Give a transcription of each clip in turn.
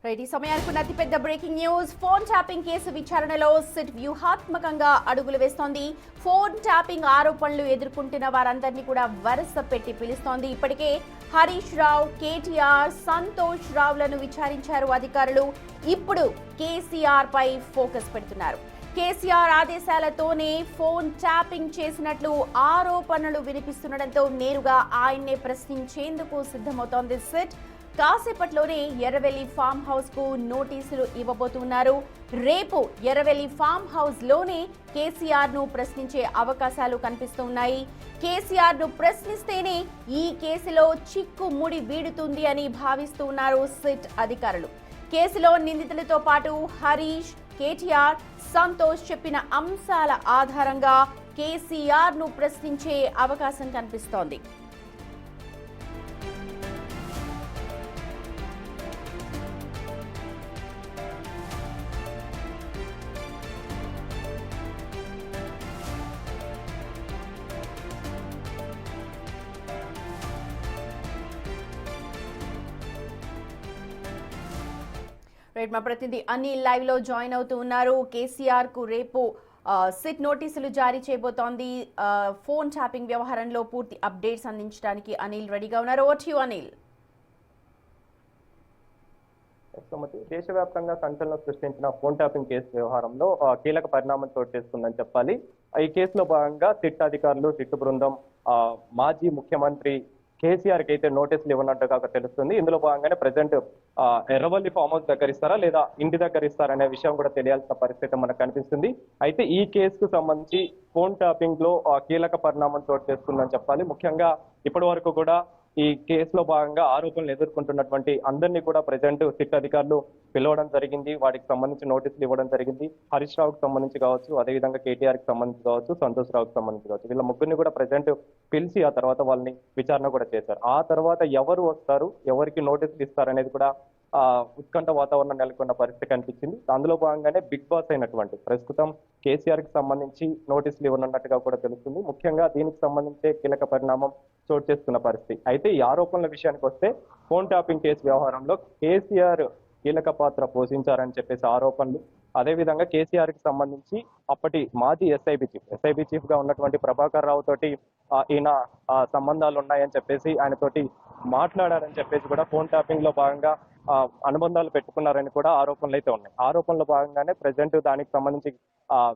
Right ఈ సమయానికి అతిపెద్ద breaking news. Phone tapping case విచారణలో సిట్ వ్యూహాత్మకంగా అడుగులు వేస్తోంది. ఫోన్ ట్యాపింగ్ ఆరోపణలు ఎదుర్కొంటున్న వారందరినీ కూడా వరుస పెట్టి పిలుస్తోంది. ఇప్పటికే హరీష్ రావు, కేటీఆర్, సంతోష్ రావులను విచారించారు అధికారులు. ఇప్పుడు కేసీఆర్ పై ఫోకస్ పెడుతున్నారు. కేసీఆర్ ఆదేశాలతోనే ఫోన్ ట్యాపింగ్ చేసినట్లు ఆరోపణలు వినిపిస్తుండటంతో నేరుగా ఆయన్నే ప్రశ్నించేందుకు సిద్ధమవుతోంది సిట్. కాసేపట్లోనే ఎర్రవెల్లి ఫామ్ హౌస్ కు నోటీసులు ఇవ్వబోతున్నారు. రేపు ఎర్రవెల్లి ఫామ్ హౌస్ లోనే కేసీఆర్ ను ప్రశ్నించే అవకాశాలు కనిపిస్తున్నాయి. కేసీఆర్ ను ప్రశ్నిస్తేనే ఈ కేసులో చిక్కు ముడి వీడుతుంది అని భావిస్తున్నారు సిట్ అధికారులు. కేసులో నిందితులతో పాటు హరీష్, కేటీఆర్, సంతోష్ చెప్పిన అంశాల ఆధారంగా కేసీఆర్ ను ప్రశ్నించే అవకాశం కనిపిస్తోంది. మా ప్రతినిధి అనిల్ లైవ్ లో జాయిన్ అవుతూ ఉన్నారు. కేసీఆర్ కు రేపు సిట్ నోటీసులు జారీ చేయబోతోంది. ఫోన్ ట్యాపింగ్ వ్యవహారంలో పూర్తి అప్డేట్స్ అందించడానికి అనిల్ రెడీగా ఉన్నారు. Over to you Anil. దేశవ్యాప్తంగా సంచలనం సృష్టించిన ఫోన్ ట్యాపింగ్ కేసు వ్యవహారంలో కీలక పరిణామం చోటు చేసుకుందని చెప్పాలి. ఈ కేసులో భాగంగా సిట్ అధికారులు, సిట్ బృందం మాజీ ముఖ్యమంత్రి కేసీఆర్ కి అయితే నోటీసులు ఇవ్వనట్టుగా తెలుస్తుంది. ఇందులో భాగంగానే ప్రజెంట్ ఎర్రవల్లి ఫామ్ హౌస్ దగ్గర ఇస్తారా లేదా ఇంటి దగ్గర ఇస్తారా అనే విషయం కూడా తెలియాల్సిన పరిస్థితి మనకు కనిపిస్తుంది. అయితే ఈ కేసుకు సంబంధించి ఫోన్ ట్యాపింగ్ లో కీలక పరిణామం చోటు చేసుకుందని చెప్పాలి. ముఖ్యంగా ఇప్పటి వరకు కూడా ఈ కేసులో భాగంగా ఆరోపణలు ఎదుర్కొంటున్నటువంటి అందరినీ కూడా ప్రజెంట్ సిట్ అధికారులు పిలవడం జరిగింది. వాటికి సంబంధించి నోటీసులు ఇవ్వడం జరిగింది. హరీష్ రావుకి సంబంధించి కావచ్చు, అదేవిధంగా కేటీఆర్ కి సంబంధించి కావచ్చు, సంతోష్ రావుకి సంబంధించి కావచ్చు, వీళ్ళ ముగ్గురిని కూడా ప్రజెంట్ పిలిచి ఆ తర్వాత వాళ్ళని విచారణ కూడా చేశారు. ఆ తర్వాత ఎవరు వస్తారు, ఎవరికి నోటీసులు ఇస్తారు అనేది కూడా ఉత్కంఠ వాతావరణం నెలకొన్న పరిస్థితి కనిపించింది. అందులో భాగంగానే బిగ్ బాస్ అయినటువంటి ప్రస్తుతం కేసీఆర్ కి సంబంధించి నోటీసులు ఇవ్వనున్నట్టుగా కూడా తెలుస్తుంది. ముఖ్యంగా దీనికి సంబంధించే కీలక పరిణామం చోటు చేసుకున్న పరిస్థితి. అయితే ఈ ఆరోపణల విషయానికి వస్తే ఫోన్ ట్యాపింగ్ కేసు వ్యవహారంలో కేసీఆర్ కీలక పాత్ర పోషించారని చెప్పేసి ఆరోపణలు, అదేవిధంగా కేసీఆర్ కి సంబంధించి అప్పటి మాజీ ఎస్ఐబి చీఫ్ గా ఉన్నటువంటి ప్రభాకర్ రావు తోటి ఈయన సంబంధాలు ఉన్నాయని చెప్పేసి ఆయనతోటి మాట్లాడారని చెప్పేసి కూడా ఫోన్ ట్యాపింగ్ లో భాగంగా అనుబంధాలు పెట్టుకున్నారని కూడా ఆరోపణలు అయితే ఉన్నాయి. ఆరోపణలో భాగంగానే ప్రజెంట్ దానికి సంబంధించి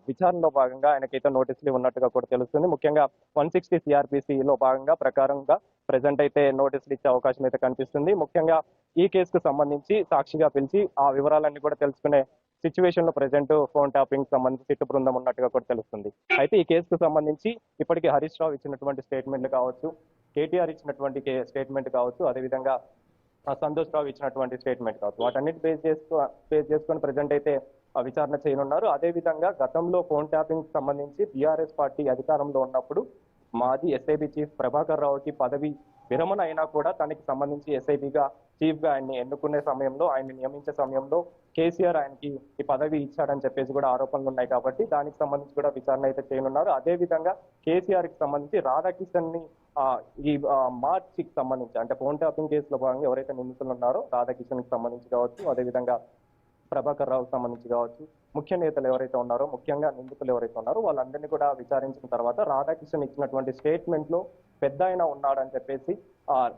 విచారణలో భాగంగా ఆయనకైతే నోటీసులు ఉన్నట్టుగా కూడా తెలుస్తుంది. ముఖ్యంగా 160 CRPCలో భాగంగా ప్రకారంగా ప్రజెంట్ అయితే నోటీసులు ఇచ్చే అవకాశం అయితే కనిపిస్తుంది. ముఖ్యంగా ఈ కేసుకు సంబంధించి సాక్షిగా పిలిచి ఆ వివరాలన్నీ కూడా తెలుసుకునే సిచ్యువేషన్ లో ప్రజెంట్ ఫోన్ ట్యాపింగ్ సంబంధించి సిట్టు బృందం ఉన్నట్టుగా కూడా తెలుస్తుంది. అయితే ఈ కేసుకు సంబంధించి ఇప్పటికీ హరీష్ రావు ఇచ్చినటువంటి స్టేట్మెంట్లు కావచ్చు, కేటీఆర్ ఇచ్చినటువంటి స్టేట్మెంట్ కావచ్చు, అదేవిధంగా సంతోష్ రావు ఇచ్చినటువంటి స్టేట్మెంట్ కావచ్చు, వాటన్నిటి బేస్ చేసుకొని ప్రజెంట్ అయితే విచారణ చేయనున్నారు. అదేవిధంగా గతంలో ఫోన్ ట్యాపింగ్ సంబంధించి బీఆర్ఎస్ పార్టీ అధికారంలో ఉన్నప్పుడు మాజీ ఎస్ఐబి చీఫ్ ప్రభాకర్ రావుకి పదవి విరమణ అయినా కూడా తనకి సంబంధించి ఎస్ఐబిగా చీఫ్ గా ఆయన్ని ఎన్నుకునే సమయంలో, ఆయన్ని నియమించే సమయంలో కేసీఆర్ ఆయనకి ఈ పదవి ఇచ్చాడని చెప్పేసి కూడా ఆరోపణలు ఉన్నాయి. కాబట్టి దానికి సంబంధించి కూడా విచారణ అయితే చేయనున్నారు. అదే విధంగా కేసీఆర్ కి సంబంధించి రాధాకిషన్ ని ఈ మార్చికి సంబంధించి అంటే ఫోన్ ట్యాపింగ్ కేసులో భాగంగా ఎవరైతే నిందితులు ఉన్నారో రాధాకిషన్ కి సంబంధించి కావచ్చు, అదేవిధంగా ప్రభాకర్ రావుకి సంబంధించి కావచ్చు, ముఖ్య నేతలు ఎవరైతే ఉన్నారో, ముఖ్యంగా నిందితులు ఎవరైతే ఉన్నారో వాళ్ళందరినీ కూడా విచారించిన తర్వాత రాధాకిషన్ ఇచ్చినటువంటి స్టేట్మెంట్ లో పెద్ద ఆయన ఉన్నాడని చెప్పేసి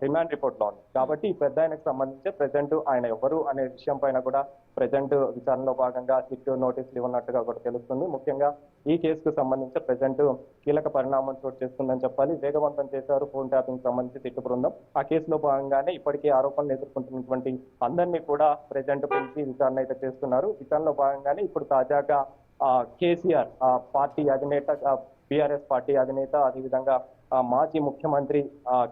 రిమాండ్ రిపోర్ట్ లో ఉంది. కాబట్టి ఈ పెద్ద ఆయనకు సంబంధించి ప్రజెంట్ ఆయన ఎవరు అనే విషయం పైన కూడా ప్రజెంట్ విచారణలో భాగంగా సిట్ నోటీసులు ఇవ్వనట్టుగా కూడా తెలుస్తుంది. ముఖ్యంగా ఈ కేసుకు సంబంధించి ప్రజెంట్ కీలక పరిణామం చోటు చేస్తుందని చెప్పాలి. వేగవంతం చేశారు ఫోన్ ట్యాపింగ్ సంబంధించి సిట్ బృందం. ఆ కేసులో భాగంగానే ఇప్పటికే ఆరోపణలు ఎదుర్కొంటున్నటువంటి అందరినీ కూడా ప్రజెంట్ పిలిచి విచారణ అయితే చేస్తున్నారు. విచారణలో భాగంగానే ఇప్పుడు తాజాగా కేసీఆర్ పార్టీ అధినేత, బీఆర్ఎస్ పార్టీ అధినేత, అదేవిధంగా మాజీ ముఖ్యమంత్రి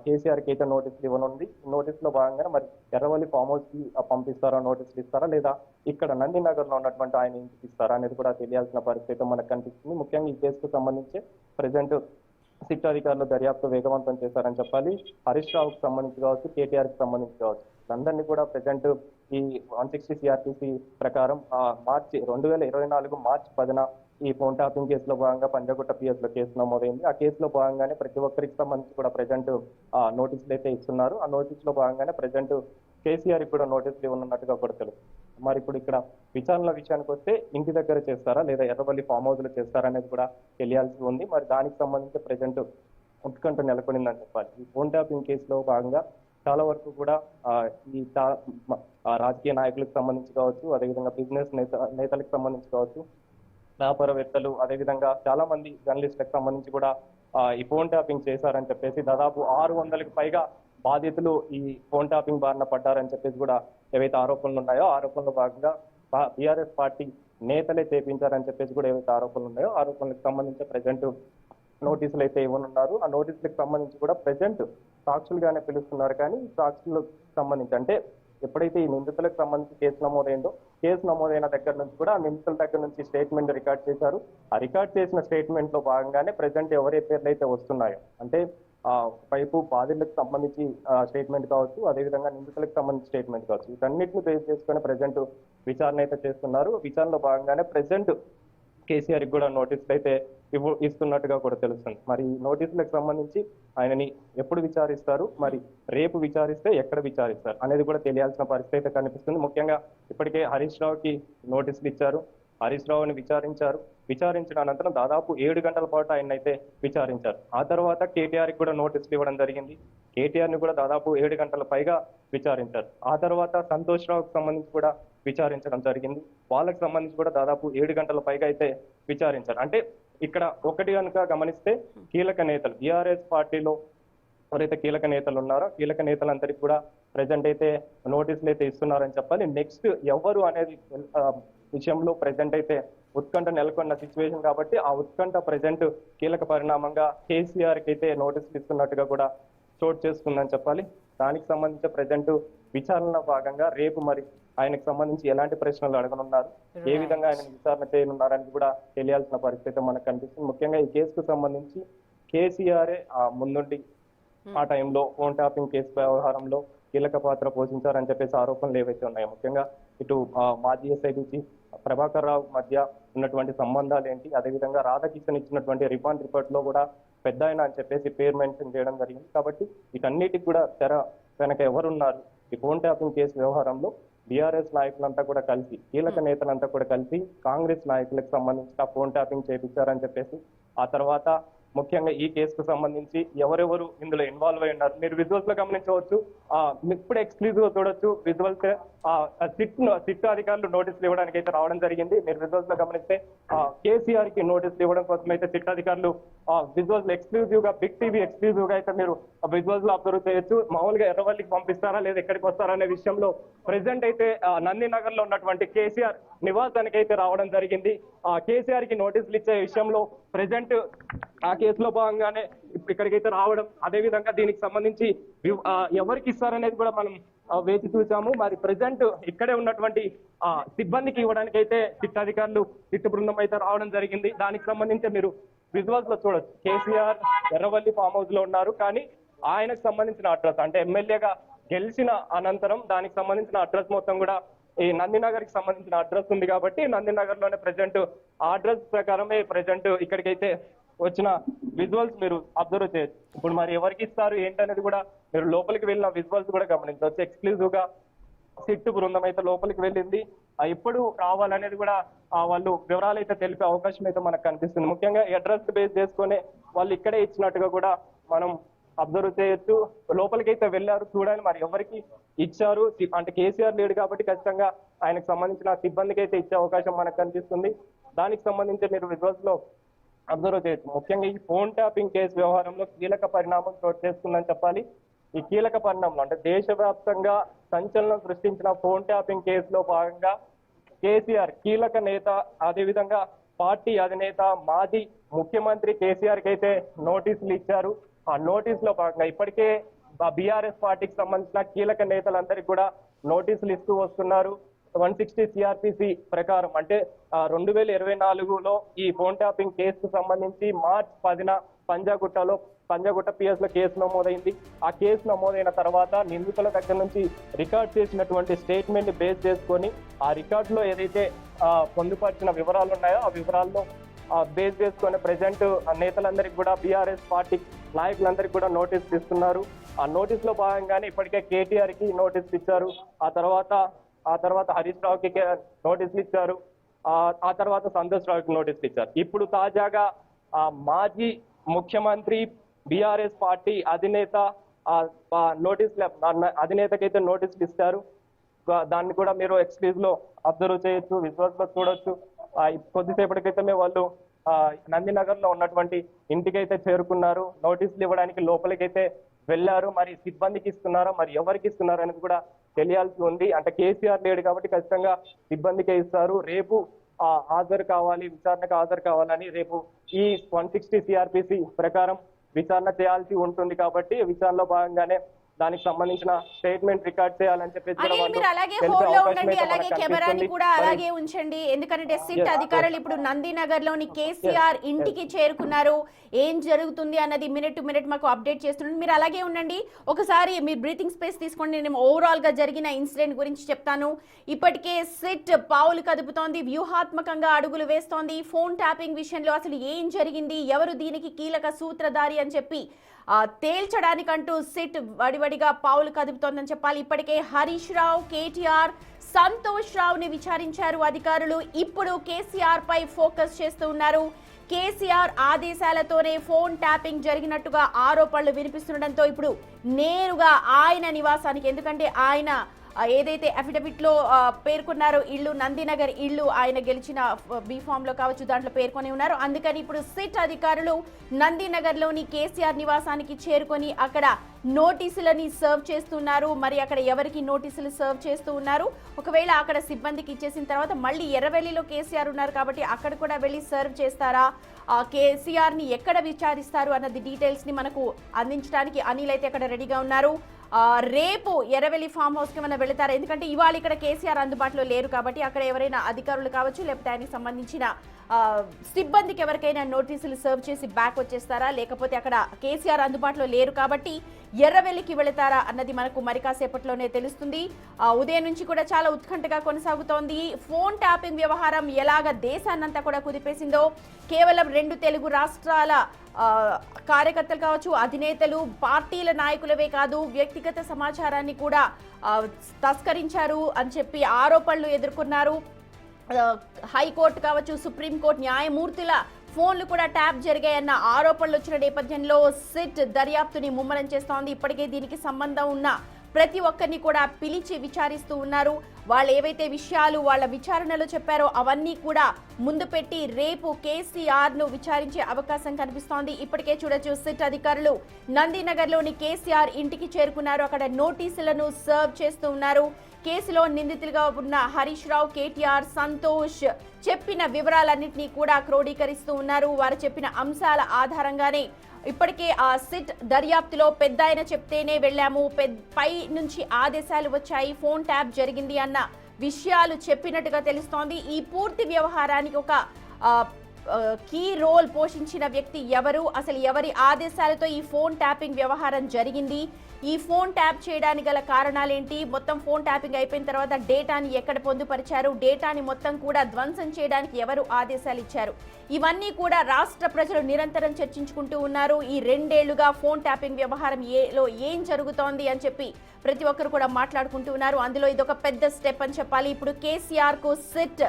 కేసీఆర్ కి అయితే నోటీసులు ఇవ్వనుంది. నోటీసులో భాగంగా మరి ఎర్రవల్లి ఫామ్ హౌస్ కి పంపిస్తారా, నోటీసులు ఇస్తారా, లేదా ఇక్కడ నందినగర్ లో ఉన్నటువంటి ఆయన ఇంటికి ఇస్తారా అనేది కూడా తెలియాల్సిన పరిస్థితి మనకు కనిపిస్తుంది. ముఖ్యంగా ఈ కేసుకు సంబంధించి ప్రజెంట్ సిట్ అధికారులు దర్యాప్తు వేగవంతం చేశారని చెప్పాలి. హరీష్ రావుకి సంబంధించి కావచ్చు, కేటీఆర్ కి సంబంధించి కావచ్చు, అందరినీ కూడా ప్రజెంట్ ఈ 160 CRPC ప్రకారం మార్చి 2024 మార్చి 10న ఈ ఫోన్ ట్యాపింగ్ కేసులో భాగంగా పంజాగుట్ట PS లో కేసు నమోదైంది. ఆ కేసులో భాగంగానే ప్రతి ఒక్కరికి సంబంధించి కూడా ప్రజెంట్ నోటీసులు అయితే ఇస్తున్నారు. ఆ నోటీసులో భాగంగానే ప్రజెంట్ కేసీఆర్ కూడా నోటీసులు ఇవ్వనున్నట్టుగా కూడా తెలుసు. మరి ఇప్పుడు ఇక్కడ విచారణల విషయానికి వస్తే ఇంటి దగ్గర చేస్తారా లేదా ఎర్రవల్లి ఫామ్ హౌస్ లో చేస్తారా అనేది కూడా తెలియాల్సి ఉంది. మరి దానికి సంబంధించి ప్రజెంట్ ఉత్కంఠ నెలకొనిందని చెప్పాలి. ఈ ఫోన్ ట్యాపింగ్ కేసులో భాగంగా చాలా వరకు కూడా రాజకీయ నాయకులకు సంబంధించి కావచ్చు, అదేవిధంగా బిజినెస్ నేతలకు సంబంధించి కావచ్చు, వ్యాపారవేత్తలు, అదేవిధంగా చాలా మంది జర్నలిస్టులకు సంబంధించి కూడా ఈ ఫోన్ ట్యాపింగ్ చేశారని చెప్పేసి దాదాపు 600కి పైగా బాధితులు ఈ ఫోన్ ట్యాపింగ్ బారిన పడ్డారని చెప్పేసి కూడా ఏవైతే ఆరోపణలు ఉన్నాయో ఆరోపణలో భాగంగా బీఆర్ఎస్ పార్టీ నేతలే చేపించారని చెప్పేసి కూడా ఏవైతే ఆరోపణలు ఉన్నాయో ఆరోపణలకు సంబంధించి ప్రజెంట్ నోటీసులు అయితే ఇవ్వనున్నారు. ఆ నోటీసులకు సంబంధించి కూడా ప్రజెంట్ సాక్షులుగానే పిలుస్తున్నారు. కానీ ఈ సాక్షులకు సంబంధించి అంటే ఎప్పుడైతే ఈ నిందితులకు సంబంధించి కేసు నమోదైందో కేసు నమోదైన దగ్గర నుంచి కూడా ఆ నిందితుల దగ్గర నుంచి స్టేట్మెంట్ రికార్డ్ చేశారు. ఆ రికార్డ్ చేసిన స్టేట్మెంట్ లో భాగంగానే ప్రజెంట్ ఎవరి పేర్లు అయితే వస్తున్నాయో అంటే వైపు బాధితులకు సంబంధించి స్టేట్మెంట్ కావచ్చు, అదేవిధంగా నిందితులకు సంబంధించి స్టేట్మెంట్ కావచ్చు, వీటన్నిటిని బేస్ చేసుకుని ప్రజెంట్ విచారణ అయితే చేస్తున్నారు. విచారణలో భాగంగానే ప్రజెంట్ కేసీఆర్ కూడా నోటీసులు అయితే ఇస్తున్నట్టుగా కూడా తెలుస్తుంది. మరి నోటీసులకు సంబంధించి ఆయనని ఎప్పుడు విచారిస్తారు, మరి రేపు విచారిస్తే ఎక్కడ విచారిస్తారు అనేది కూడా తెలియాల్సిన పరిస్థితి అయితే కనిపిస్తుంది. ముఖ్యంగా ఇప్పటికే హరీష్ రావుకి నోటీసులు ఇచ్చారు. హరీష్ రావుని విచారించిన అనంతరం దాదాపు 7 గంటల పాటు ఆయన అయితే విచారించారు. ఆ తర్వాత కేటీఆర్ కూడా నోటీసులు ఇవ్వడం జరిగింది. కేటీఆర్ ని కూడా దాదాపు 7 గంటల పైగా విచారించారు. ఆ తర్వాత సంతోష్ రావుకి సంబంధించి కూడా విచారించడం జరిగింది. వాళ్ళకి సంబంధించి కూడా దాదాపు 7 గంటల పైగా అయితే విచారించారు. అంటే ఇక్కడ ఒకటి కనుక గమనిస్తే కీలక నేతలు బీఆర్ఎస్ పార్టీలో ఎవరైతే కీలక నేతలు ఉన్నారో కీలక నేతలందరికీ కూడా ప్రజెంట్ అయితే నోటీసులు అయితే ఇస్తున్నారని చెప్పాలి. నెక్స్ట్ ఎవరు అనేది విషయంలో ప్రజెంట్ అయితే ఉత్కంఠ నెలకొన్న సిచ్యువేషన్ కాబట్టి ఆ ఉత్కంఠ ప్రజెంట్ కీలక పరిణామంగా కేసీఆర్కి అయితే నోటీసులు ఇస్తున్నట్టుగా కూడా చోటు చేసుకుందని చెప్పాలి. దానికి సంబంధించి ప్రజెంట్ విచారణ భాగంగా రేపు మరి ఆయనకు సంబంధించి ఎలాంటి ప్రశ్నలు అడగనున్నారు, ఏ విధంగా ఆయన విచారణ చేయనున్నారని కూడా తెలియాల్సిన పరిస్థితి మనకు కనిపిస్తుంది. ముఖ్యంగా ఈ కేసుకు సంబంధించి కేసీఆర్ ముందుండి ఆ టైంలో ఫోన్ ట్యాపింగ్ కేసు వ్యవహారంలో కీలక పాత్ర పోషించారని చెప్పేసి ఆరోపణలు ఏవైతే ఉన్నాయో ముఖ్యంగా ఇటు మాజీ ఎస్ఐబి చీఫ్ ప్రభాకర్ రావు మధ్య ఉన్నటువంటి సంబంధాలు ఏంటి, అదేవిధంగా రాధాకిషన్ ఇచ్చినటువంటి రిమాండ్ రిపోర్ట్ లో కూడా పెద్ద ఆయన అని చెప్పేసి పేరు మెన్షన్ చేయడం జరిగింది. కాబట్టి వీటన్నిటికి కూడా తెర వెనక ఎవరున్నారు, ఈ ఫోన్ ట్యాపింగ్ కేసు వ్యవహారంలో బీఆర్ఎస్ నాయకులంతా కూడా కలిసి కీలక నేతలంతా కూడా కలిసి కాంగ్రెస్ నాయకులకు సంబంధించిన ఫోన్ ట్యాపింగ్ చేపించారని చెప్పేసి ఆ తర్వాత ముఖ్యంగా ఈ కేసుకు సంబంధించి ఎవరెవరు ఇందులో ఇన్వాల్వ్ అయి ఉన్నారు మీరు విజువల్స్ లో గమనించవచ్చు. ఇప్పుడు ఎక్స్క్లూజివ్ గా చూడొచ్చు విజువల్స్. సిట్ అధికారులు నోటీసులు ఇవ్వడానికి అయితే రావడం జరిగింది. మీరు విజువల్స్ లో గమనిస్తే కేసీఆర్ కి నోటీసులు ఇవ్వడం కోసం అయితే సిట్ అధికారులు విజువల్స్ ఎక్స్క్లూజివ్ గా బిగ్ టీవీ ఎక్స్క్లూజివ్ గా అయితే మీరు విజువల్స్ లో అబ్జర్వ్ చేయొచ్చు. మామూలుగా ఎర్రవల్లికి పంపిస్తారా లేదా ఎక్కడికి వస్తారా అనే విషయంలో ప్రెసెంట్ అయితే నందినగర్ లో ఉన్నటువంటి కేసీఆర్ నివాసానికి అయితే రావడం జరిగింది. కేసీఆర్ కి నోటీసులు ఇచ్చే విషయంలో ప్రెసెంట్ ఆ కేసులో భాగంగానే ఇక్కడికైతే రావడం, అదేవిధంగా దీనికి సంబంధించి ఎవరికి ఇస్తారనేది కూడా మనం వేచి చూసాము. మరి ప్రెసెంట్ ఇక్కడే ఉన్నటువంటి సిబ్బందికి ఇవ్వడానికి అయితే సిట్ అధికారులు సిట్ బృందం అయితే రావడం జరిగింది. దానికి సంబంధించి మీరు విజువల్స్ లో చూడొచ్చు. కేసీఆర్ ఎర్రవల్లి ఫామ్ హౌస్ లో ఉన్నారు, కానీ ఆయనకు సంబంధించిన అడ్రస్ అంటే ఎమ్మెల్యేగా గెలిచిన అనంతరం దానికి సంబంధించిన అడ్రస్ మొత్తం కూడా ఈ నందినగర్ కి సంబంధించిన అడ్రస్ ఉంది కాబట్టి నందినగర్ లోనే ప్రెసెంట్ ఆ అడ్రస్ ప్రకారమే ప్రెసెంట్ ఇక్కడికైతే వచ్చిన విజువల్స్ మీరు అబ్జర్వ్ చేయొచ్చు. ఇప్పుడు మరి ఎవరికి ఇస్తారు ఏంటనేది కూడా మీరు లోపలికి వెళ్ళిన విజువల్స్ కూడా గమనించవచ్చు. ఎక్స్క్లూజివ్ గా సిట్ బృందం అయితే లోపలికి వెళ్ళింది. ఎప్పుడు కావాలనేది కూడా వాళ్ళు వివరాలు అయితే తెలిపే అవకాశం అయితే మనకు కనిపిస్తుంది. ముఖ్యంగా అడ్రస్ బేస్ చేసుకుని వాళ్ళు ఇక్కడే ఇచ్చినట్టుగా కూడా మనం అబ్జర్వ్ చేయొచ్చు. లోపలికి అయితే వెళ్ళారు, చూడాలి మరి ఎవరికి ఇచ్చారు. అంటే కేసీఆర్ లేడు కాబట్టి ఖచ్చితంగా ఆయనకు సంబంధించిన సిబ్బందికి అయితే ఇచ్చే అవకాశం మనకు కనిపిస్తుంది. దానికి సంబంధించి మీరు విజువల్స్ లో అబ్జర్వ్ చేయొచ్చు. ముఖ్యంగా ఈ ఫోన్ ట్యాపింగ్ కేసు వ్యవహారంలో కీలక పరిణామం చోటు చేసుకుందని చెప్పాలి. ఈ కీలక పరిణామంలో అంటే దేశవ్యాప్తంగా సంచలనం సృష్టించిన ఫోన్ ట్యాపింగ్ కేసులో భాగంగా కేసీఆర్ కీలక నేత, అదేవిధంగా పార్టీ అధినేత మాజీ ముఖ్యమంత్రి కేసీఆర్ కి అయితే నోటీసులు ఇచ్చారు. ఆ నోటీసులో భాగంగా ఇప్పటికే బీఆర్ఎస్ పార్టీకి సంబంధించిన కీలక నేతలందరికీ కూడా నోటీసులు ఇస్తూ వస్తున్నారు. 160 సిఆర్పిసి ప్రకారం అంటే 2024లో ఈ ఫోన్ ట్యాపింగ్ కేసుకు సంబంధించి మార్చ్ 10న పంజాగుట్ట పిఎస్ లో కేసు నమోదైంది. ఆ కేసు నమోదైన తర్వాత నిందితుల దగ్గర నుంచి రికార్డ్ చేసినటువంటి స్టేట్మెంట్ బేస్ చేసుకొని ఆ రికార్డ్ లో ఏదైతే పొందుపరిచిన వివరాలు ఉన్నాయో ఆ వివరాల్లో బేస్ చేసుకొని ప్రెసెంట్ నేతలందరికీ కూడా బీఆర్ఎస్ పార్టీ నాయకులందరికీ కూడా నోటీసులు ఇస్తున్నారు. ఆ నోటీస్ లో భాగంగానే ఇప్పటికే కేటీఆర్ కి నోటీసులు ఇచ్చారు. ఆ తర్వాత హరీష్ రావుకి నోటీసులు ఇచ్చారు. ఆ తర్వాత సంతోష్ రావుకి నోటీసులు ఇచ్చారు. ఇప్పుడు తాజాగా మాజీ ముఖ్యమంత్రి బీఆర్ఎస్ పార్టీ అధినేత అధినేతకైతే నోటీసులు ఇస్తారు. దాన్ని కూడా మీరు ఎక్స్క్లూజివ్ లో అబ్జర్వ్ చేయొచ్చు, విజువల్స్ లో చూడొచ్చు. కొద్దిసేపటి క్రితమే వాళ్ళు నందినగర్ లో ఉన్నటువంటి ఇంటికైతే చేరుకున్నారు. నోటీసులు ఇవ్వడానికి లోపలికైతే వెళ్ళారు. మరి సిబ్బందికి ఇస్తున్నారో మరి ఎవరికి ఇస్తున్నారో అనేది కూడా తెలియాల్సి ఉంది. అంటే కేసీఆర్ లేడు కాబట్టి ఖచ్చితంగా సిబ్బందికే ఇస్తారు. రేపు హాజరు కావాలి, విచారణకు హాజరు కావాలని రేపు ఈ 160 సిఆర్పిసి ప్రకారం విచారణ చేయాల్సి ఉంటుంది. కాబట్టి విచారణలో భాగంగానే దానికి సంబంధించిన స్టేట్మెంట్ రికార్డ్ చేయాలని చెప్పేసి మీరు అలాగే హోల్డ్ లో ఉండండి, అలాగే కెమెరాని కూడా అలాగే ఉంచండి. ఎందుకంటే సిట్ అధికారులు ఇప్పుడు నందినగర్ లోని కేసీఆర్ ఇంటికి చేరుకున్నారు. ఏం జరుగుతుంది అన్నది మినిట్ టు మినిట్ మాకు అప్డేట్ చేస్తున్నారు. మీరు అలాగే ఉండండి. ఒకసారి మీరు బ్రీతింగ్ స్పేస్ తీసుకోండి. నేను ఓవరాల్ గా జరిగిన ఇన్సిడెంట్ గురించి చెప్తాను. ఇప్పటికే సిట్ పావులు కదుపుతోంది, వ్యూహాత్మకంగా అడుగులు వేస్తోంది. ఫోన్ ట్యాపింగ్ విషయంలో అసలు ఏం జరిగింది, ఎవరు దీనికి కీలక సూత్రధారి అని చెప్పి తేల్చడానికంటూ సిట్ వడివడిగా పావులు కదుపుతోందని చెప్పాలి. ఇప్పటికే హరీష్ రావు, కేటీఆర్, సంతోష్ రావుని విచారించారు అధికారులు. ఇప్పుడు కేసీఆర్ పై ఫోకస్ చేస్తూ ఉన్నారు. కేసీఆర్ ఆదేశాలతోనే ఫోన్ ట్యాపింగ్ జరిగినట్టుగా ఆరోపణలు వినిపిస్తుండటంతో ఇప్పుడు నేరుగా ఆయన నివాసానికి, ఎందుకంటే ఆయన ఏదైతే అఫిడవిట్ లో పేర్కొన్నారో ఇల్లు నందినగర్ ఇల్లు ఆయన గెలిచిన బీఫామ్ లో కావచ్చు దాంట్లో పేర్కొని ఉన్నారు. అందుకని ఇప్పుడు సిట్ అధికారులు నందినగర్ లోని కేసీఆర్ నివాసానికి చేరుకొని అక్కడ నోటీసులని సర్వ్ చేస్తున్నారు. మరి అక్కడ ఎవరికి నోటీసులు సర్వ్ చేస్తూ ఉన్నారు, ఒకవేళ అక్కడ సిబ్బందికి ఇచ్చేసిన తర్వాత మళ్ళీ ఎర్రవెల్లిలో కేసీఆర్ ఉన్నారు కాబట్టి అక్కడ కూడా వెళ్ళి సర్వ్ చేస్తారా, కేసీఆర్ ని ఎక్కడ విచారిస్తారు అన్నది డీటెయిల్స్ ని మనకు అందించడానికి అనిల్ అయితే అక్కడ రెడీగా ఉన్నారు. రేపు ఎర్రవెల్లి ఫామ్ హౌస్ కి మనం వెళతారు, ఎందుకంటే ఇవాళ ఇక్కడ కేసీఆర్ అందుబాటులో లేరు కాబట్టి అక్కడ ఎవరైనా అధికారులు కావచ్చు లేకపోతే ఆయనకి సంబంధించిన సిబ్బందికి ఎవరికైనా నోటీసులు సర్వ్ చేసి బ్యాక్ వచ్చేస్తారా, లేకపోతే అక్కడ కేసీఆర్ అందుబాటులో లేరు కాబట్టి ఎర్రవెల్లికి వెళతారా అన్నది మనకు మరి కాసేపట్లోనే తెలుస్తుంది. ఉదయం నుంచి కూడా చాలా ఉత్కంఠగా కొనసాగుతోంది. ఫోన్ ట్యాపింగ్ వ్యవహారం ఎలాగ దేశాన్నంతా కూడా కుదిపేసిందో, కేవలం 2 తెలుగు రాష్ట్రాల కార్యకర్తలు కావచ్చు, అధినేతలు, పార్టీల నాయకులవే కాదు, వ్యక్తిగత సమాచారాన్ని కూడా తస్కరించారు అని చెప్పి ఆరోపణలు ఎదుర్కొన్నారు. హైకోర్టు కావచ్చు, సుప్రీంకోర్టు న్యాయమూర్తుల ఫోన్లు కూడా ట్యాప్ జరిగాయన్న ఆరోపణలు వచ్చిన నేపథ్యంలో సిట్ దర్యాప్తుని ముమ్మరం చేస్తోంది. ఇప్పటికే దీనికి సంబంధం ఉన్న ప్రతి ఒక్కరిని కూడా పిలిచి విచారిస్తూ ఉన్నారు. వాళ్ళు ఏవైతే విషయాలు వాళ్ళ విచారణలో చెప్పారో అవన్నీ కూడా ముందు పెట్టి రేపు కేసీఆర్ ను విచారించే అవకాశం కనిపిస్తోంది. ఇప్పటికే చూడొచ్చు, సిట్ అధికారులు నందినగర్ లోని కేసీఆర్ ఇంటికి చేరుకున్నారు. అక్కడ నోటీసులను సర్వ్ చేస్తూ ఉన్నారు. కేసులో నిందితులుగా ఉన్న హరీష్ రావు, కేటీఆర్, సంతోష్ చెప్పిన వివరాలన్నింటినీ కూడా క్రోడీకరిస్తూ ఉన్నారు. వారు చెప్పిన అంశాల ఆధారంగానే ఇప్పటికే ఆ సిట్ దర్యాప్తులో పెద్ద ఆయన చెప్తేనే వెళ్ళాము, పై నుంచి ఆదేశాలు వచ్చాయి, ఫోన్ ట్యాప్ జరిగింది అన్న విషయాలు చెప్పినట్టుగా తెలుస్తోంది. ఈ పూర్తి వ్యవహారానికి ఒక కీ రోల్ పోషించిన వ్యక్తి ఎవరు, అసలు ఎవరి ఆదేశాలతో ఈ ఫోన్ ట్యాపింగ్ వ్యవహారం జరిగింది, ఈ ఫోన్ ట్యాప్ చేయడానికి గల కారణాలేంటి, మొత్తం ఫోన్ ట్యాపింగ్ అయిపోయిన తర్వాత డేటాని ఎక్కడ పొందుపరిచారు, డేటాని మొత్తం కూడా ధ్వంసం చేయడానికి ఎవరు ఆదేశాలు ఇచ్చారు, ఇవన్నీ కూడా రాష్ట్ర ప్రజలు నిరంతరం చర్చించుకుంటూ ఉన్నారు. ఈ 2 ఏళ్లుగా ఫోన్ ట్యాపింగ్ వ్యవహారం ఏం జరుగుతోంది అని చెప్పి ప్రతి ఒక్కరు కూడా మాట్లాడుకుంటూ ఉన్నారు. అందులో ఇదొక పెద్ద స్టెప్ అని చెప్పాలి. ఇప్పుడు కేసీఆర్ కు సిట్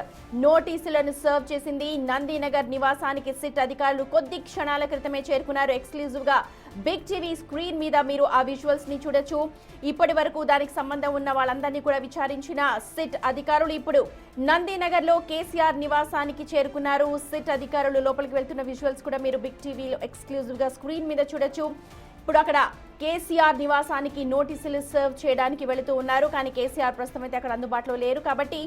నోటీసులను సర్వ్ చేసింది. నందినగర్ నివాసానికి సిట్ అధికారులు కొద్ది క్షణాల క్రితమే చేరుకున్నారు. ఎక్స్క్లూజివ్ గా బిగ్ టీవీ స్క్రీన్ మీద మీరు ఆ విజువల్స్ ని చూడొచ్చు. ఇప్పటి వరకు దానికి సంబంధం ఉన్న వాళ్ళందరినీ కూడా విచారించిన సిట్ అధికారులు ఇప్పుడు నందినగర్ లో కేసీఆర్ నివాసానికి చేరుకున్నారు. సిట్ అధికారులు లోపలికి వెళ్తున్న విజువల్స్ కూడా మీరు బిగ్ టీవీలో ఎక్స్క్లూజివ్ గా స్క్రీన్ మీద చూడొచ్చు. ఇప్పుడు అక్కడ కేసీఆర్ నివాసానికి నోటీసులు సర్వ్ చేయడానికి వెళుతూ ఉన్నారు. కానీ కేసీఆర్ ప్రస్తుతం అయితే అక్కడ అందుబాటులో లేరు కాబట్టి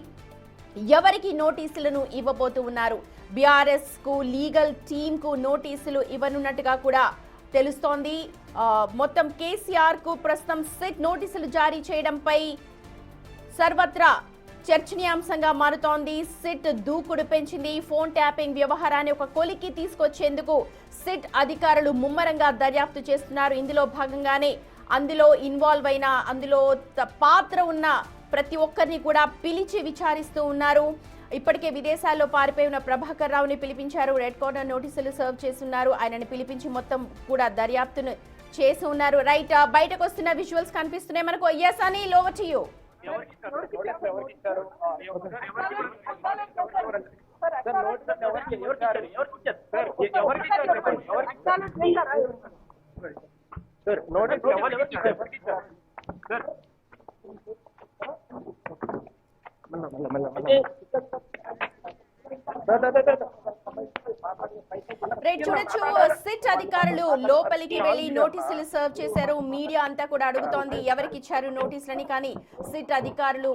ఎవరికి నోటీసులను ఇవ్వబోతూ ఉన్నారు, బీఆర్ఎస్ కు లీగల్ టీమ్ కు నోటీసులు ఇవ్వనున్నట్టుగా కూడా తెలుస్తోంది. మొత్తం కేసీఆర్ కు ప్రస్తుతం సిట్ నోటీసులు జారీ చేయడంపై సర్వత్రా చర్చనీయాంశంగా మారుతోంది. సిట్ దూకుడు పెంచింది. ఫోన్ ట్యాపింగ్ వ్యవహారాన్ని ఒక కొలికి తీసుకొచ్చేందుకు సిట్ అధికారులు ముమ్మరంగా దర్యాప్తు చేస్తున్నారు. ఇందులో భాగంగానే అందులో ఇన్వాల్వ్ అయిన, అందులో పాత్ర ఉన్న ప్రతి ఒక్కరిని కూడా పిలిచి విచారిస్తూ ఉన్నారు. ఇప్పటికే విదేశాల్లో పారిపోయి ఉన్న ప్రభాకర్ రావుని పిలిపించారు. రెడ్ కార్నర్ నోటీసులు సర్వ్ చేస్తున్నారు. ఆయనని పిలిపించి మొత్తం కూడా దర్యాప్తును చేసి ఉన్నారు. రైట్, బయటకు వస్తున్న విజువల్స్ కనిపిస్తున్నాయి మనకు. Yes Anil, over to you. చూడొచ్చు, సిట్ అధికారులు లోపలికి వెళ్లి నోటీసులు సర్వ్ చేశారు. మీడియా అంతా కూడా అడుగుతోంది ఎవరికి ఇచ్చారు నోటీసులని, కానీ సిట్ అధికారులు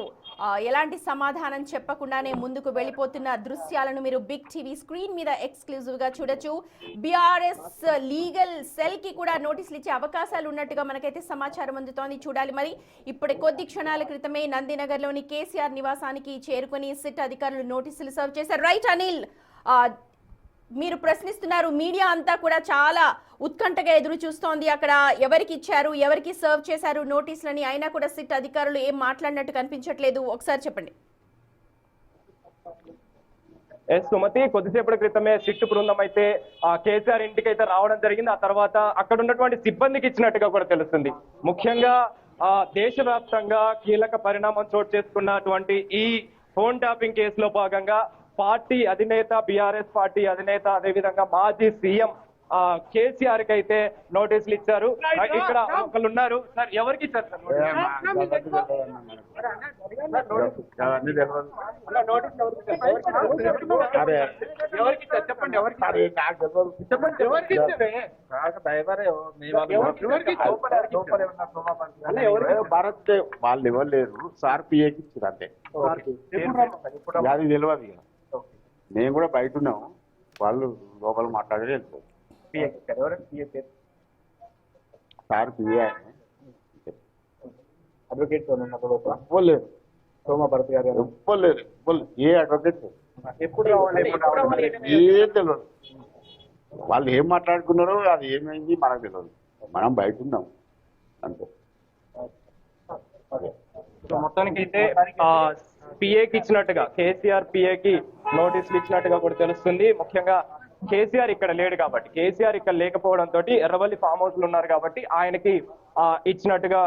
ఎలాంటి సమాధానం చెప్పకుండానే ముందుకు వెళ్ళిపోతున్న దృశ్యాలను మీరు బిగ్ టీవీ స్క్రీన్ మీద ఎక్స్క్లూజివ్ గా చూడొచ్చు. బీఆర్ఎస్ లీగల్ సెల్ కి కూడా నోటీసులు ఇచ్చే అవకాశాలు ఉన్నట్టుగా మనకైతే సమాచారం అందుతోంది. చూడాలి మరి. ఇప్పుడే కొద్ది క్షణాల క్రితమే నందినగర్ లోని కేసీఆర్ నివాసానికి చేరుకుని సిట్ అధికారులు నోటీసులు సర్వ్ చేశారు. రైట్ అనిల్, మీరు ప్రశ్నిస్తున్నారు, మీడియా అంతా కూడా చాలా ఉత్కంఠగా ఎదురు చూస్తోంది అక్కడ ఎవరికి ఇచ్చారు, ఎవరికి సర్వ్ చేశారు నోటీసులని. అయినా కూడా సిట్ అధికారులు ఏం మాట్లాడినట్టు కనిపించట్లేదు. ఒకసారి చెప్పండి. ఎస్ సుమతి, కొద్దిసేపటి క్రితమే సిట్ బృందం అయితే కేసీఆర్ ఇంటికి అయితే రావడం జరిగింది. ఆ తర్వాత అక్కడ ఉన్నటువంటి సిబ్బందికి ఇచ్చినట్టుగా కూడా తెలుస్తుంది. ముఖ్యంగా దేశవ్యాప్తంగా కీలక పరిణామం చోటు చేసుకున్నటువంటి ఈ ఫోన్ ట్యాపింగ్ కేసులో భాగంగా పార్టీ అధినేత, బీఆర్ఎస్ పార్టీ అధినేత, అదేవిధంగా మాజీ సీఎం కేసీఆర్ కి అయితే నోటీసులు ఇచ్చారు. ఇక్కడ ఒకళ్ళు ఉన్నారు సార్, ఎవరికి ఇచ్చారు సార్? చెప్పండి, భారత్ వాళ్ళు ఇవ్వలేరు సార్, పిఏకి ఇచ్చారు అంతే. అది తెలియదు ఇక, మేము కూడా బయట ఉన్నాము, వాళ్ళు లోపల మాట్లాడే వెళ్తారు. సార్ పిఏ అడ్వకేట్ ఇవ్వలేరు, సోమా భరత్ గారు ఇవ్వలేరు, ఏ అడ్వకేట్ ఎప్పుడు రావాలి? ఏం తెలియదు. వాళ్ళు ఏం మాట్లాడుకున్నారో అది ఏమైంది మనకు తెలియదు, మనం బయట ఉన్నాం అంతే. మొత్తానికి అయితే పిఏకి ఇచ్చినట్టుగా, కేసీఆర్ పిఏకి నోటీసులు ఇచ్చినట్టుగా కూడా తెలుస్తుంది. ముఖ్యంగా కేసీఆర్ ఇక్కడ లేడు కాబట్టి, కేసీఆర్ ఇక్కడ లేకపోవడంతో ఎర్రవల్లి ఫామ్ హౌస్ లో ఉన్నారు కాబట్టి ఆయనకి ఇచ్చినట్టుగా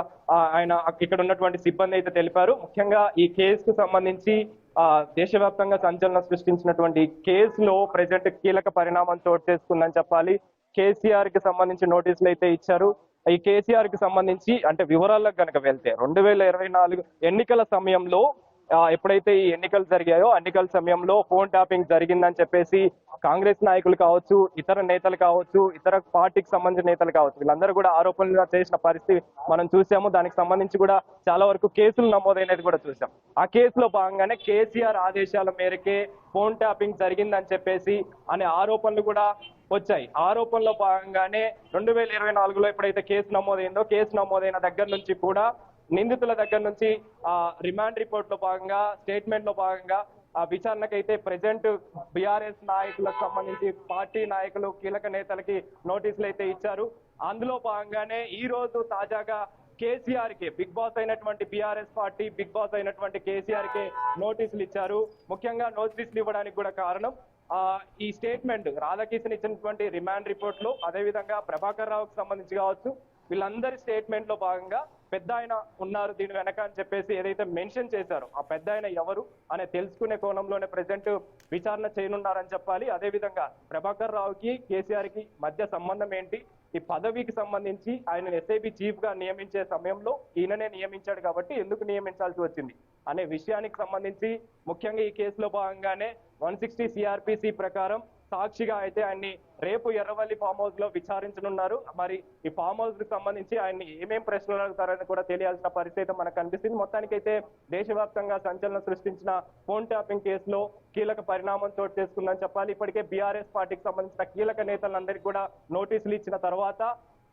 ఆయన ఇక్కడ ఉన్నటువంటి సిబ్బంది అయితే తెలిపారు. ముఖ్యంగా ఈ కేసుకు సంబంధించి దేశవ్యాప్తంగా సంచలనం సృష్టించినటువంటి కేసులో ప్రజెంట్ కీలక పరిణామం చోటు చేసుకుందని చెప్పాలి. కేసీఆర్ కి సంబంధించి నోటీసులు అయితే ఇచ్చారు. ఈ కేసీఆర్ కి సంబంధించి అంటే వివరాలకు కనుక వెళ్తే 2024 ఎన్నికల సమయంలో ఎప్పుడైతే ఈ ఎన్నికలు జరిగాయో ఎన్నికల సమయంలో ఫోన్ ట్యాపింగ్ జరిగిందని చెప్పేసి కాంగ్రెస్ నాయకులు కావచ్చు, ఇతర నేతలు కావచ్చు, ఇతర పార్టీకి సంబంధించిన నేతలు కావచ్చు, వీళ్ళందరూ కూడా ఆరోపణలు చేసిన పరిస్థితి మనం చూసాము. దానికి సంబంధించి కూడా చాలా వరకు కేసులు నమోదైనది కూడా చూసాం. ఆ కేసులో భాగంగానే కేసీఆర్ ఆదేశాల మేరకే ఫోన్ ట్యాపింగ్ జరిగిందని చెప్పేసి అనే ఆరోపణలు కూడా వచ్చాయి. ఆరోపణలో భాగంగానే 2024లో ఎప్పుడైతే కేసు నమోదైందో, కేసు నమోదైన దగ్గర నుంచి కూడా నిందితుల దగ్గర నుంచి రిమాండ్ రిపోర్ట్ లో భాగంగా, స్టేట్మెంట్ లో భాగంగా విచారణకైతే ప్రెజెంట్ బీఆర్ఎస్ నాయకులకు సంబంధించి పార్టీ నాయకులు, కీలక నేతలకి నోటీసులు అయితే ఇచ్చారు. అందులో భాగంగానే ఈ రోజు తాజాగా కేసీఆర్ కి, బిగ్ బాస్ అయినటువంటి బీఆర్ఎస్ పార్టీ బిగ్ బాస్ అయినటువంటి కేసీఆర్ కి నోటీసులు ఇచ్చారు. ముఖ్యంగా నోటీసులు ఇవ్వడానికి కూడా కారణం ఈ స్టేట్మెంట్, రాధాకిషన్ ఇచ్చినటువంటి రిమాండ్ రిపోర్ట్ లో, అదేవిధంగా ప్రభాకర్ రావుకు సంబంధించి కావచ్చు, వీళ్ళందరి స్టేట్మెంట్ లో భాగంగా పెద్ద ఆయన ఉన్నారు దీని వెనక అని చెప్పేసి ఏదైతే మెన్షన్ చేశారో ఆ పెద్ద ఆయన ఎవరు అనే తెలుసుకునే కోణంలోనే ప్రెసెంట్ విచారణ చేయనున్నారని చెప్పాలి. అదేవిధంగా ప్రభాకర్ రావుకి, కేసీఆర్ కి మధ్య సంబంధం ఏంటి, ఈ పదవికి సంబంధించి ఆయన ఎస్ఐబి చీఫ్ గా నియమించే సమయంలో ఈయననే నియమించాడు కాబట్టి ఎందుకు నియమించాల్సి వచ్చింది అనే విషయానికి సంబంధించి ముఖ్యంగా ఈ కేసులో భాగంగానే 160 సిఆర్పిసి ప్రకారం సాక్షిగా అయితే ఆయన్ని రేపు ఎర్రవల్లి ఫామ్ హౌస్ లో విచారించనున్నారు. మరి ఈ ఫామ్ హౌస్ కి సంబంధించి ఆయన్ని ఏమేం ప్రశ్నలు అడుగుతారని కూడా తెలియాల్సిన పరిస్థితి మనకు కనిపిస్తుంది. మొత్తానికైతే దేశవ్యాప్తంగా సంచలనం సృష్టించిన ఫోన్ ట్యాపింగ్ కేసులో కీలక పరిణామం చోటు చేసుకుందని చెప్పాలి. ఇప్పటికే బీఆర్ఎస్ పార్టీకి సంబంధించిన కీలక నేతలందరికీ కూడా నోటీసులు ఇచ్చిన తర్వాత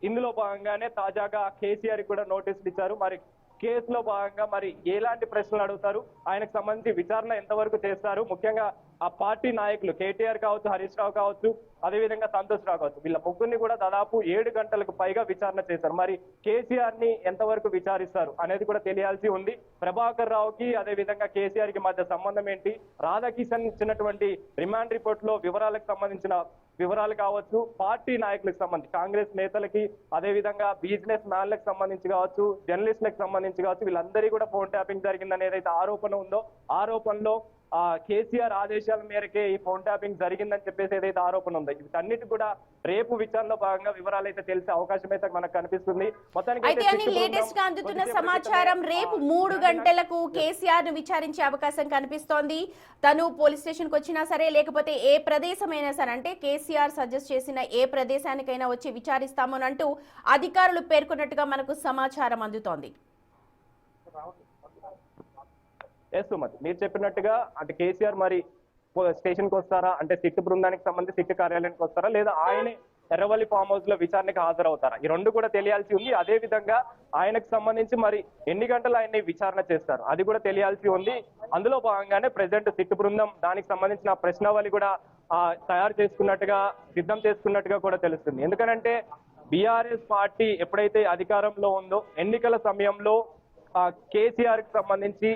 ఇందులో భాగంగానే తాజాగా కేసీఆర్ కూడా నోటీసులు ఇచ్చారు. మరి కేసులో భాగంగా మరి ఎలాంటి ప్రశ్నలు అడుగుతారు, ఆయనకు సంబంధించి విచారణ ఎంతవరకు చేస్తారు, ముఖ్యంగా ఆ పార్టీ నాయకులు కేటీఆర్ కావచ్చు, హరీష్ రావు కావచ్చు, అదేవిధంగా సంతోష్ రావు కావచ్చు, వీళ్ళ ముగ్గురిని కూడా దాదాపు 7 గంటలకు పైగా విచారణ చేశారు. మరి కేసీఆర్ ని ఎంతవరకు విచారిస్తారు అనేది కూడా తెలియాల్సి ఉంది. ప్రభాకర్ రావుకి అదేవిధంగా కేసీఆర్ కి మధ్య సంబంధం ఏంటి, రాధాకిషన్ ఇచ్చినటువంటి రిమాండ్ రిపోర్ట్ లో వివరాలకు సంబంధించిన వివరాలు కావచ్చు, పార్టీ నాయకులకు సంబంధించి కాంగ్రెస్ నేతలకి, అదేవిధంగా బిజినెస్ మ్యాన్లకు సంబంధించి కావచ్చు, జర్నలిస్టులకు సంబంధించి కావచ్చు, వీళ్ళందరికీ కూడా ఫోన్ ట్యాపింగ్ జరిగిందని ఏదైతే ఆరోపణ ఉందో ఆరోపణలో కేసీఆర్ ఆదేశాల మేరకే ఈ ఫోన్ ట్యాపింగ్ జరిగిందని చెప్పేసి ఏదైతే ఆరోపణ ఉందో వీటన్నిటి కూడా రేపు విచారణలో భాగంగా వివరాలు అయితే తెలిసే అవకాశం అయితే మనకు కనిపిస్తుంది. అయితే లేటెస్ట్ గా అందుతున్న సమాచారం రేపు 3 గంటలకు కేసీఆర్ ను విచారించే అవకాశం కనిపిస్తోంది. తను పోలీస్ స్టేషన్ కు వచ్చినా సరే లేకపోతే ఏ ప్రదేశమైనా సరే, అంటే కేసీఆర్ సజెస్ట్ చేసిన ఏ ప్రదేశానికైనా వచ్చి విచారిస్తామనంటూ అధికారులు పేర్కొన్నట్టుగా మనకు సమాచారం అందుతోంది. ఎస్ సుమతి, మీరు చెప్పినట్టుగా అంటే కేసీఆర్ మరి స్టేషన్ కి వస్తారా, అంటే సిట్ బృందానికి సంబంధించి సిట్ కార్యాలయానికి వస్తారా, లేదా ఆయనే ఎర్రవల్లి ఫామ్ హౌస్ లో విచారణకు హాజరవుతారా, ఈ రెండు కూడా తెలియాల్సి ఉంది. అదే విధంగా ఆయనకు సంబంధించి మరి ఎన్ని గంటలు ఆయన్ని విచారణ చేస్తారు అది కూడా తెలియాల్సి ఉంది. అందులో భాగంగానే ప్రెసిడెంట్ సిట్ బృందం దానికి సంబంధించిన ప్రశ్నావళి కూడా తయారు చేసుకున్నట్టుగా సిద్ధం చేసుకున్నట్టుగా కూడా తెలుస్తుంది. ఎందుకనంటే బీఆర్ఎస్ పార్టీ ఎప్పుడైతే అధికారంలో ఉందో ఎన్నికల సమయంలో కేసీఆర్ కి సంబంధించి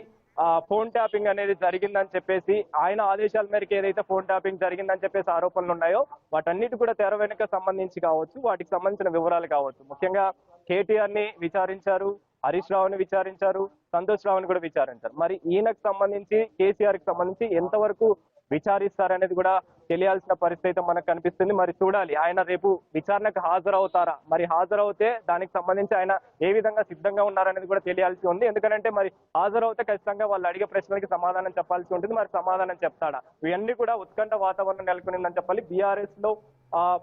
ఫోన్ ట్యాపింగ్ అనేది జరిగిందని చెప్పేసి ఆయన ఆదేశాల మేరకు ఏదైతే ఫోన్ ట్యాపింగ్ జరిగిందని చెప్పేసి ఆరోపణలు ఉన్నాయో వాటన్నిటి కూడా తెర వెనుక సంబంధించి కావచ్చు, వాటికి సంబంధించిన వివరాలు కావచ్చు. ముఖ్యంగా కేటీఆర్ ని విచారించారు, హరీష్ రావుని విచారించారు, సంతోష్ రావుని కూడా విచారించారు. మరి ఈయనకు సంబంధించి కేసీఆర్ కి సంబంధించి ఎంతవరకు విచారిస్తారనేది కూడా తెలియాల్సిన పరిస్థితి మనకు కనిపిస్తుంది. మరి చూడాలి ఆయన రేపు విచారణకు హాజరవుతారా, మరి హాజరవుతే దానికి సంబంధించి ఆయన ఏ విధంగా సిద్ధంగా ఉన్నారనేది కూడా తెలియాల్సి ఉంది. ఎందుకంటే మరి హాజరవుతే ఖచ్చితంగా వాళ్ళు అడిగే ప్రశ్నలకి సమాధానం చెప్పాల్సి ఉంటుంది. మరి సమాధానం చెప్తాడా, ఇవన్నీ కూడా ఉత్కంఠ వాతావరణం నెలకొనిందని చెప్పాలి. బీఆర్ఎస్ లో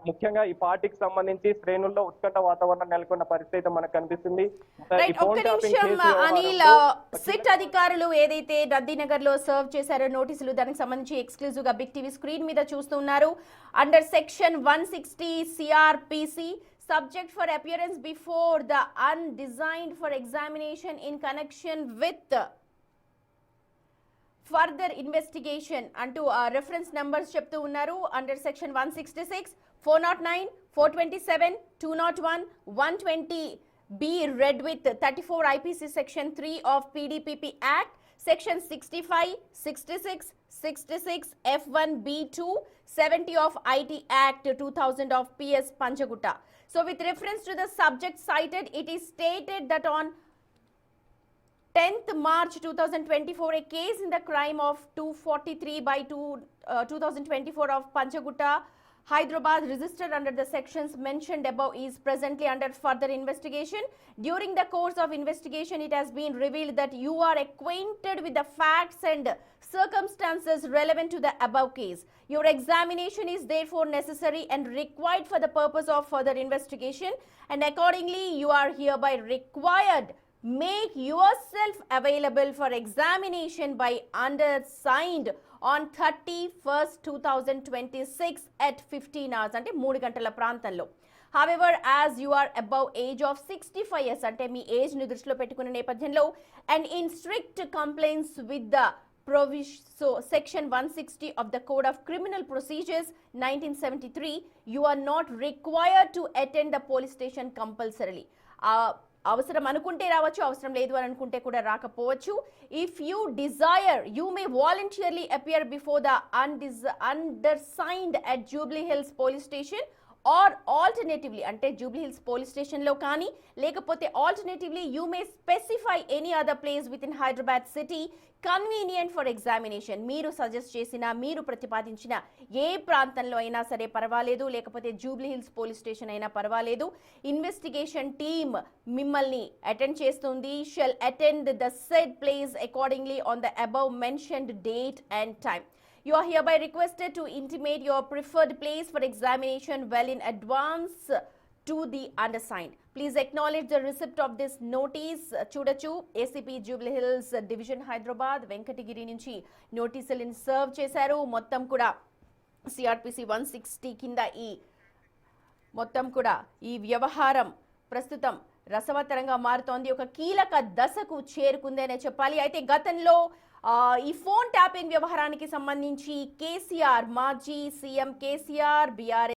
ముఖ్యంగా ఈ పార్టీకి సంబంధించి శ్రేణుల్లో ఉత్కంఠ వాతావరణం నెలకొన్న పరిస్థితి మనకు కనిపిస్తుంది. అనిల్, సిట్ అధికారులు ఏదైతే రద్దీనగర్ లో సర్వ్ చేశారో నోటీసులు, దానికి సంబంధించి ఎక్స్క్లూజివ్ గా బిగ్ టీవీ స్క్రీన్ మీద చూస్తున్నారు. Under section 160 CRPC, subject for appearance before the undesigned for examination in connection with further investigation అంటూ రెఫరెన్స్ నంబర్స్ చెప్తూ ఉన్నారు. Under section 166, 409, 427, 201, 120 be read with 34 IPC section 3 of PDPP Act, section 65, 66, 66 F1B2, 70 of IT Act 2000 of PS Panchagutta. So with reference to the subject cited, it is stated that on 10th March 2024, a case in the crime of 243/2024 of Panchagutta, Hyderabad, registered under the sections mentioned above, is presently under further investigation. During the course of investigation, it has been revealed that you are acquainted with the facts and circumstances relevant to the above case. Your examination is therefore necessary and required for the purpose of further investigation, and accordingly you are hereby required make yourself available for examination by undersigned on 31st 2026 at 15 hours, అంటే 3 గంటల ప్రాంతంలో. However, as you are above age of 65 years, అంటే మీ age ని దృష్టిలో పెట్టుకున్న నేపథ్యంలో, and in strict compliance with the section 160 of the Code of Criminal Procedures 1973, you are not required to attend the police station compulsorily. అవసరం అనుకుంటే రావచ్చు, అవసరం లేదు అని అనుకుంటే కూడా రాకపోవచ్చు. If you desire, you may voluntarily appear before the undersigned at Jubilee Hills police station or alternatively, అంటే జూబ్లీ హిల్స్ పోలీస్ స్టేషన్లో కానీ లేకపోతే alternatively you may specify any other place within Hyderabad city convenient for examination. మీరు సజెస్ట్ చేసిన, మీరు ప్రతిపాదించిన ఏ ప్రాంతంలో అయినా సరే పర్వాలేదు, లేకపోతే జూబ్లీ హిల్స్ పోలీస్ స్టేషన్ అయినా పర్వాలేదు. ఇన్వెస్టిగేషన్ టీమ్ మిమ్మల్ని అటెండ్ చేస్తుంది. Shall attend the said place accordingly on the above mentioned date and time. You are hereby requested to intimate your preferred place for examination well in advance to the undersigned. Please acknowledge the receipt of this notice. చూడొచ్చు, ACP Jubilee hills division Hyderabad Venkatagiri నుంచి నోటీసులను serve చేశారు. మొత్తం కూడా CRPC 160 కింద ఈ మొత్తం కూడా ఈ వ్యవహారం ప్రస్తుతం రసవత్తరంగా మారుతోంది. ఒక కీలక దశకు చేరుకుందనే చెప్పాలి. అయితే గతంలో ఈ ఫోన్ ట్యాపింగ్ వ్యవహారానికి సంబంధించి కేసీఆర్, మాజీ సీఎం కేసీఆర్, బీఆర్ఎస్